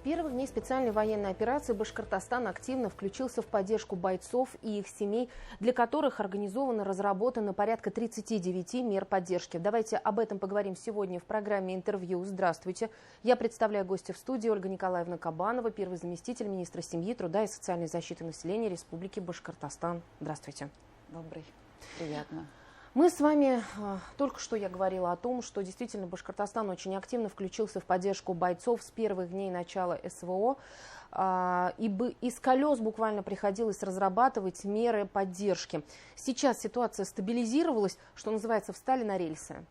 первых дней специальной военной операции Башкортостан активно включился в поддержку бойцов и их семей, для которых организовано, разработано порядка 39 мер поддержки. Давайте об этом поговорим сегодня в программе «Интервью». Здравствуйте. Я представляю гостя в студии Ольга Николаевна Кабанова, первый заместитель министра семьи, труда и социальной защиты населения Республики Башкортостан. Здравствуйте. Добрый. Приятно. Мы с вами, только что я говорила о том, что действительно Башкортостан очень активно включился в поддержку бойцов с первых дней начала СВО. И из колес буквально приходилось разрабатывать меры поддержки. Сейчас ситуация стабилизировалась, что называется, встали на рельсы.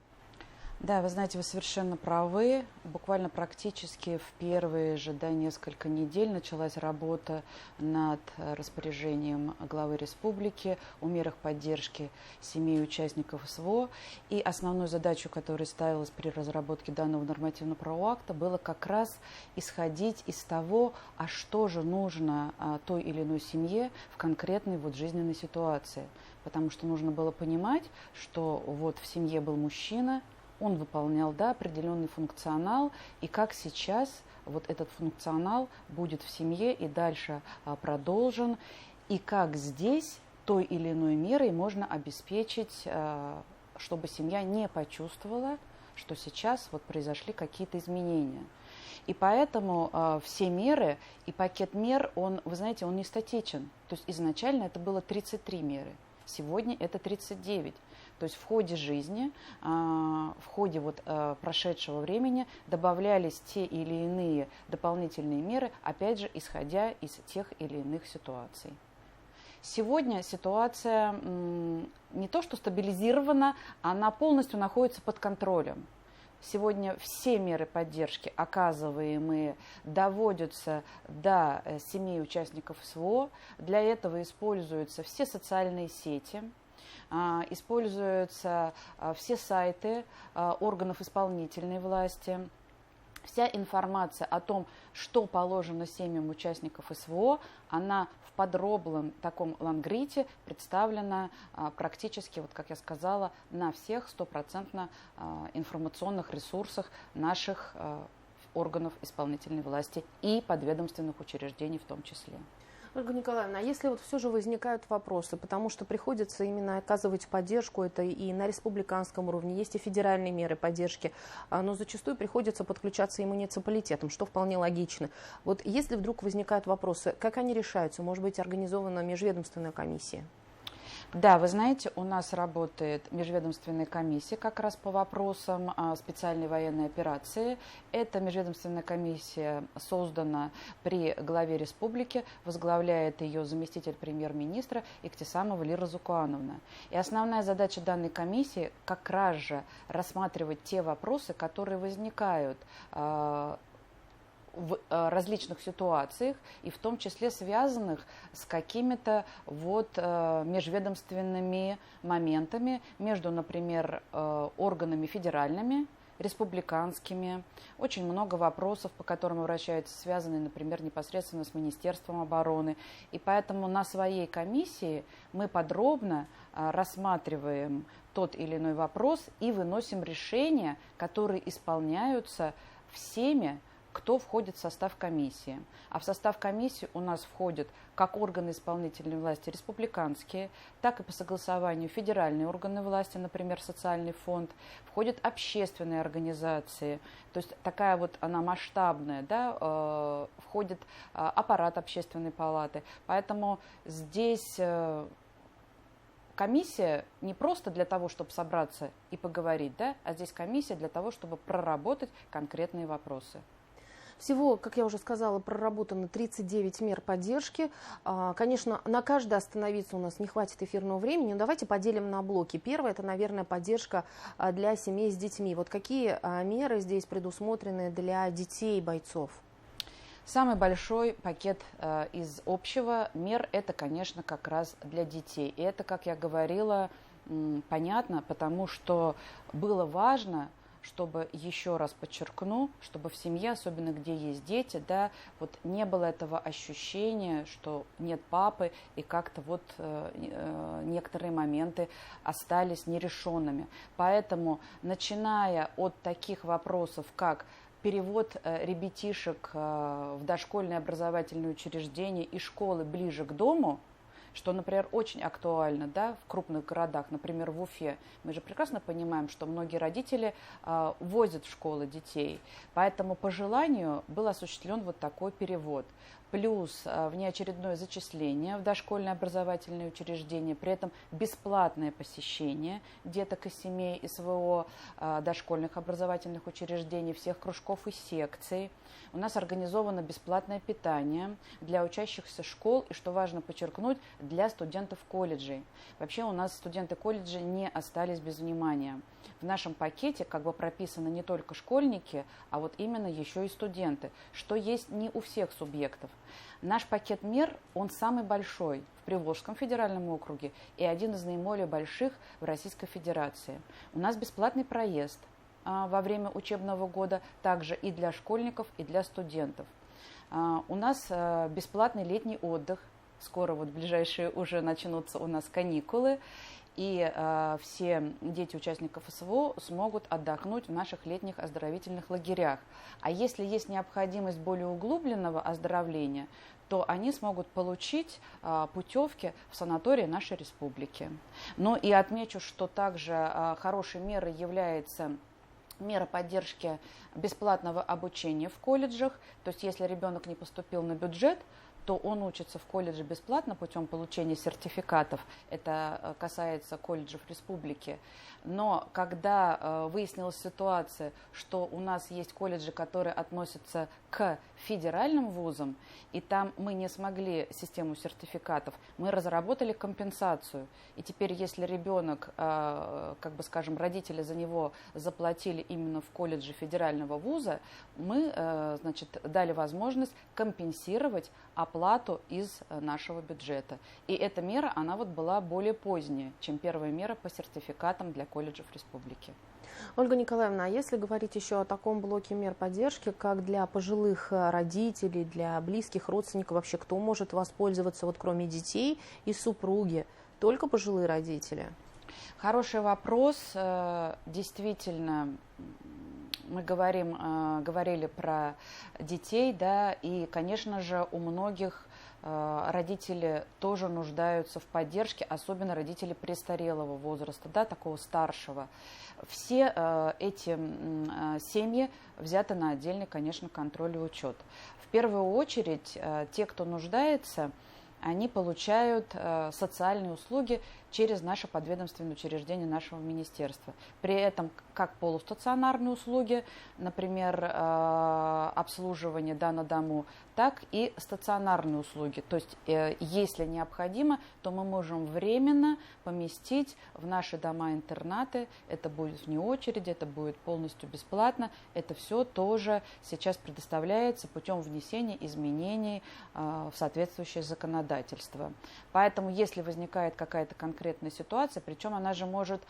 Да, вы знаете, вы совершенно правы. Буквально практически в первые же несколько недель началась работа над распоряжением главы республики о мерах поддержки семей участников СВО. И основной задачей, которая ставилась при разработке данного нормативно-правового акта, было как раз исходить из того, а что же нужно той или иной семье в конкретной жизненной ситуации. Потому что нужно было понимать, что в семье был мужчина, он выполнял определенный функционал, и как сейчас этот функционал будет в семье и дальше продолжен, и как здесь той или иной мерой можно обеспечить, чтобы семья не почувствовала, что сейчас произошли какие-то изменения. И поэтому все меры и пакет мер, вы знаете, он не статичен. То есть изначально это было 33 меры, сегодня это 39. То есть в ходе жизни, в ходе прошедшего времени добавлялись те или иные дополнительные меры, опять же, исходя из тех или иных ситуаций. Сегодня ситуация не то что стабилизирована, она полностью находится под контролем. Сегодня все меры поддержки, оказываемые, доводятся до семей участников СВО. Для этого используются все социальные сети, используются все сайты органов исполнительной власти. Вся информация о том, что положено семьям участников СВО, она в подробном таком лангрите представлена практически, как я сказала, на всех 100% информационных ресурсах наших органов исполнительной власти и подведомственных учреждений в том числе. Ольга Николаевна, а если все же возникают вопросы, потому что приходится именно оказывать поддержку, это и на республиканском уровне, есть и федеральные меры поддержки, но зачастую приходится подключаться и муниципалитетам, что вполне логично. Если вдруг возникают вопросы, как они решаются? Может быть, организована межведомственная комиссия? Да, вы знаете, у нас работает межведомственная комиссия как раз по вопросам специальной военной операции. Эта межведомственная комиссия создана при главе республики, возглавляет ее заместитель премьер-министра Иктисамова Лира Зукуановна. И основная задача данной комиссии как раз же рассматривать те вопросы, которые возникают в различных ситуациях, и в том числе связанных с какими-то межведомственными моментами между, например, органами федеральными, республиканскими. Очень много вопросов, по которым обращаются, связанные, например, непосредственно с Министерством обороны. И поэтому на своей комиссии мы подробно рассматриваем тот или иной вопрос и выносим решения, которые исполняются всеми, кто входит в состав комиссии. А в состав комиссии у нас входят как органы исполнительной власти республиканские, так и по согласованию федеральные органы власти, например, социальный фонд, входят общественные организации, то есть такая она масштабная, входит аппарат общественной палаты. Поэтому здесь комиссия не просто для того, чтобы собраться и поговорить, а здесь комиссия для того, чтобы проработать конкретные вопросы. Всего, как я уже сказала, проработано 39 мер поддержки. Конечно, на каждое остановиться у нас не хватит эфирного времени, но давайте поделим на блоки. Первое – это, наверное, поддержка для семей с детьми. Какие меры здесь предусмотрены для детей бойцов? Самый большой пакет из общего мер – это, конечно, как раз для детей. И это, как я говорила, понятно, потому что было важно, чтобы, еще раз подчеркну, чтобы в семье, особенно где есть дети, не было этого ощущения, что нет папы, и как-то некоторые моменты остались нерешенными. Поэтому, начиная от таких вопросов, как перевод ребятишек в дошкольные образовательные учреждения и школы ближе к дому, что, например, очень актуально, да, в крупных городах, например, в Уфе. Мы же прекрасно понимаем, что многие родители возят в школы детей, поэтому по желанию был осуществлен вот такой перевод. Плюс внеочередное зачисление в дошкольное образовательное учреждение, при этом бесплатное посещение деток из семей СВО, дошкольных образовательных учреждений, всех кружков и секций. У нас организовано бесплатное питание для учащихся школ и, что важно подчеркнуть, для студентов колледжей. Вообще у нас студенты колледжа не остались без внимания. В нашем пакете как бы прописаны не только школьники, а вот именно еще и студенты, что есть не у всех субъектов. Наш пакет мер, он самый большой в Приволжском федеральном округе и один из наиболее больших в Российской Федерации. У нас бесплатный проезд во время учебного года, также и для школьников, и для студентов. У нас бесплатный летний отдых. Скоро вот в ближайшие уже начнутся у нас каникулы. И все дети участников СВО смогут отдохнуть в наших летних оздоровительных лагерях. А если есть необходимость более углубленного оздоровления, то они смогут получить путевки в санатории нашей республики. Ну и отмечу, что также хорошей мерой является мера поддержки бесплатного обучения в колледжах. То есть если ребенок не поступил на бюджет, то он учится в колледже бесплатно путем получения сертификатов. Это касается колледжев республики. Но когда выяснилась ситуация, что у нас есть колледжи, которые относятся к федеральным вузам, и там мы не смогли систему сертификатов, мы разработали компенсацию. И теперь, если ребенок, как бы скажем, родители за него заплатили именно в колледже федерального вуза, мы, значит, дали возможность компенсировать оплату из нашего бюджета. И эта мера, она вот была более поздняя, чем первая мера по сертификатам для колледжев республики. Ольга Николаевна, а если говорить еще о таком блоке мер поддержки, как для пожилых родителей, для близких родственников, вообще кто может воспользоваться, вот кроме детей и супруги, только пожилые родители? Хороший вопрос. Действительно, мы говорили про детей, да, и, конечно же, у многих родители тоже нуждаются в поддержке, особенно родители престарелого возраста, да, такого старшего. Все эти семьи взяты на отдельный, конечно, контроль и учет. В первую очередь, те, кто нуждается, они получают социальные услуги через наше подведомственное учреждение нашего министерства. При этом как полустационарные услуги, например, обслуживание на дому, так и стационарные услуги. То есть, если необходимо, то мы можем временно поместить в наши дома-интернаты. Это будет вне очереди, это будет полностью бесплатно. Это все тоже сейчас предоставляется путем внесения изменений в соответствующее законодательство. Поэтому, если возникает какая-то конкретная ситуация, причем она же может,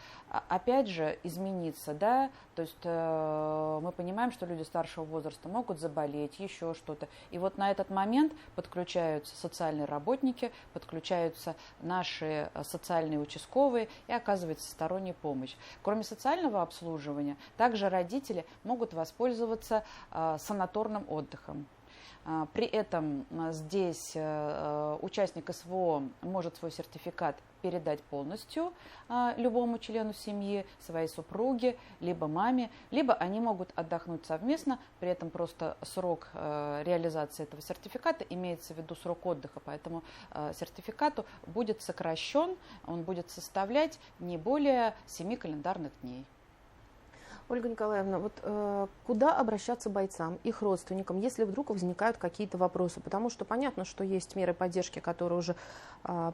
опять же, измениться, да, то есть мы понимаем, что люди старшего возраста могут заболеть, еще что-то. И вот на этот момент подключаются социальные работники, подключаются наши социальные участковые и оказывается сторонняя помощь. Кроме социального обслуживания, также родители могут воспользоваться санаторным отдыхом. При этом здесь участник СВО может свой сертификат передать полностью любому члену семьи, своей супруге, либо маме, либо они могут отдохнуть совместно, при этом просто срок реализации этого сертификата имеется в виду срок отдыха, поэтому сертификату будет сокращен, он будет составлять не более 7 календарных дней. Ольга Николаевна, вот куда обращаться бойцам, их родственникам, если вдруг возникают какие-то вопросы? Потому что понятно, что есть меры поддержки, которые уже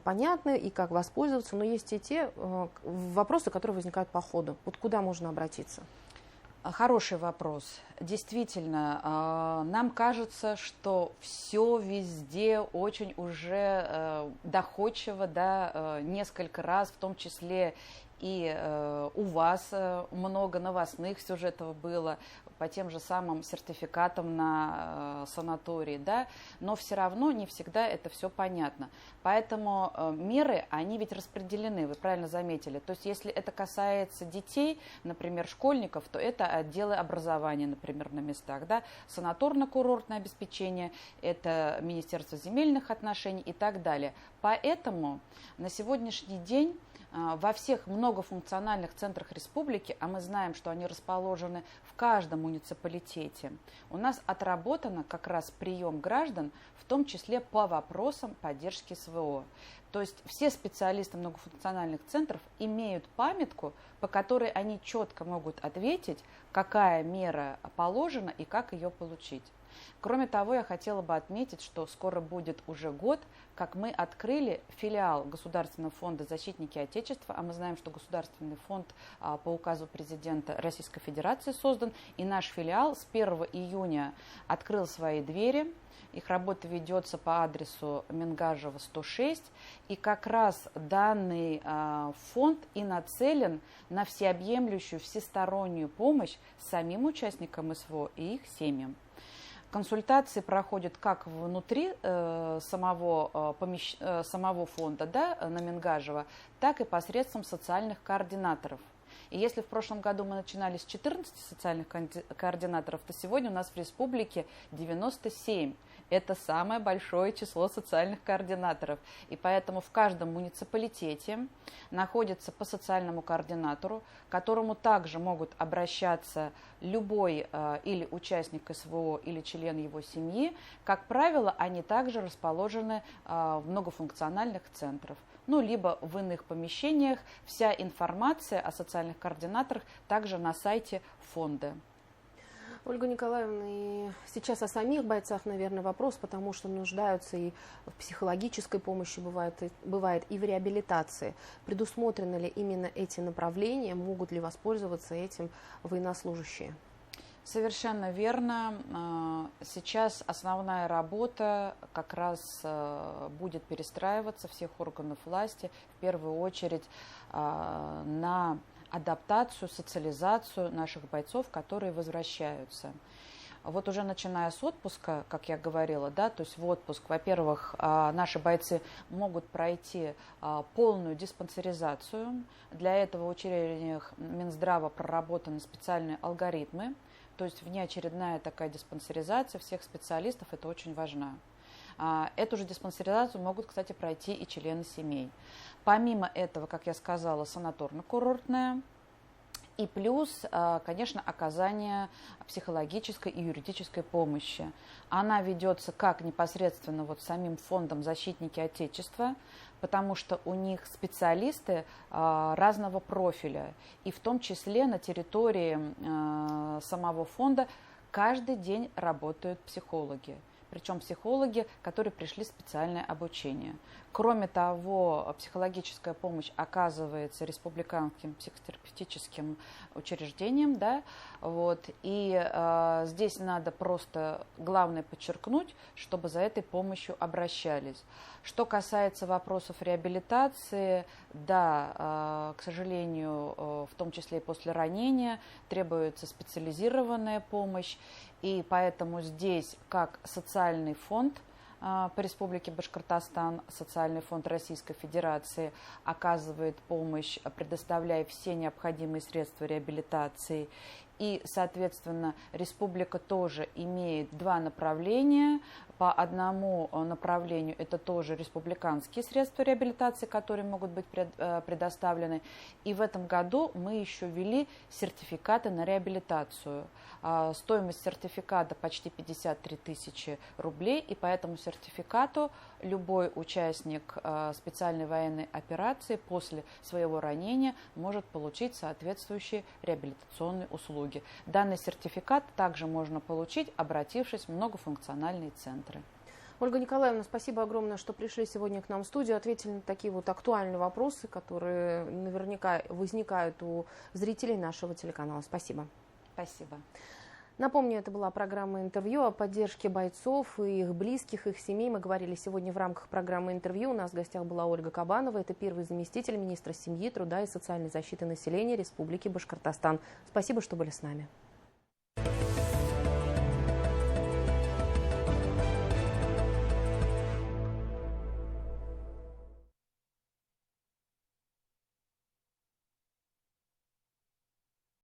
понятны, и как воспользоваться, но есть и те вопросы, которые возникают по ходу. Вот куда можно обратиться? Хороший вопрос. Действительно, нам кажется, что все везде очень уже доходчиво, да, несколько раз, в том числе и у вас много новостных сюжетов было по тем же самым сертификатам на санатории, да, но все равно не всегда это все понятно. Поэтому меры, они ведь распределены, вы правильно заметили. То есть если это касается детей, например, школьников, то это отделы образования, например, на местах, да, санаторно-курортное обеспечение, это Министерство земельных отношений и так далее. Поэтому на сегодняшний день во всех многофункциональных центрах республики, а мы знаем, что они расположены в каждом муниципалитете, у нас отработано как раз прием граждан, в том числе по вопросам поддержки СВО. То есть все специалисты многофункциональных центров имеют памятку, по которой они четко могут ответить, какая мера положена и как ее получить. Кроме того, я хотела бы отметить, что скоро будет уже год, как мы открыли филиал Государственного фонда «Защитники Отечества», а мы знаем, что Государственный фонд по указу президента Российской Федерации создан, и наш филиал с 1 июня открыл свои двери. Их работа ведется по адресу Мингажева, 106, и как раз данный фонд и нацелен на всеобъемлющую, всестороннюю помощь самим участникам СВО и их семьям. Консультации проходят как внутри самого фонда, да, на Мингажева, так и посредством социальных координаторов. И если в прошлом году мы начинали с 14 социальных координаторов, то сегодня у нас в республике 97. Это самое большое число социальных координаторов. И поэтому в каждом муниципалитете находится по социальному координатору, к которому также могут обращаться любой или участник СВО, или член его семьи. Как правило, они также расположены в многофункциональных центрах, ну, либо в иных помещениях. Вся информация о социальных координаторах также на сайте фонда. Ольга Николаевна, и сейчас о самих бойцах, наверное, вопрос, потому что нуждаются и в психологической помощи, бывает и в реабилитации. Предусмотрены ли именно эти направления, могут ли воспользоваться этим военнослужащие? Совершенно верно. Сейчас основная работа как раз будет перестраиваться всех органов власти, в первую очередь на адаптацию, социализацию наших бойцов, которые возвращаются. Вот уже начиная с отпуска, как я говорила, да, то есть в отпуск, во-первых, наши бойцы могут пройти полную диспансеризацию. Для этого в учреждениях Минздрава проработаны специальные алгоритмы, то есть внеочередная такая диспансеризация всех специалистов, это очень важно. Эту же диспансеризацию могут, кстати, пройти и члены семей. Помимо этого, как я сказала, санаторно-курортная. И плюс, конечно, оказание психологической и юридической помощи. Она ведется как непосредственно вот самим фондом «Защитники Отечества», потому что у них специалисты разного профиля. И в том числе на территории самого фонда каждый день работают психологи. Причем психологи, которые пришли в специальное обучение. Кроме того, психологическая помощь оказывается республиканским психотерапевтическим учреждением. Да, вот, и здесь надо просто, главное, подчеркнуть, чтобы за этой помощью обращались. Что касается вопросов реабилитации, да, к сожалению, в том числе и после ранения, требуется специализированная помощь. И поэтому здесь как социальный фонд по Республике Башкортостан, социальный фонд Российской Федерации оказывает помощь, предоставляя все необходимые средства реабилитации. И, соответственно, республика тоже имеет два направления. По одному направлению это тоже республиканские средства реабилитации, которые могут быть предоставлены. И в этом году мы еще ввели сертификаты на реабилитацию. Стоимость сертификата почти 53 тысячи рублей, и по этому сертификату любой участник специальной военной операции после своего ранения может получить соответствующие реабилитационные услуги. Данный сертификат также можно получить, обратившись в многофункциональные центры. Ольга Николаевна, спасибо огромное, что пришли сегодня к нам в студию, ответили на такие вот актуальные вопросы, которые наверняка возникают у зрителей нашего телеканала. Спасибо. Спасибо. Напомню, это была программа «Интервью» о поддержке бойцов и их близких, их семей. Мы говорили сегодня в рамках программы «Интервью». У нас в гостях была Ольга Кабанова. Это первый заместитель министра семьи, труда и социальной защиты населения Республики Башкортостан. Спасибо, что были с нами.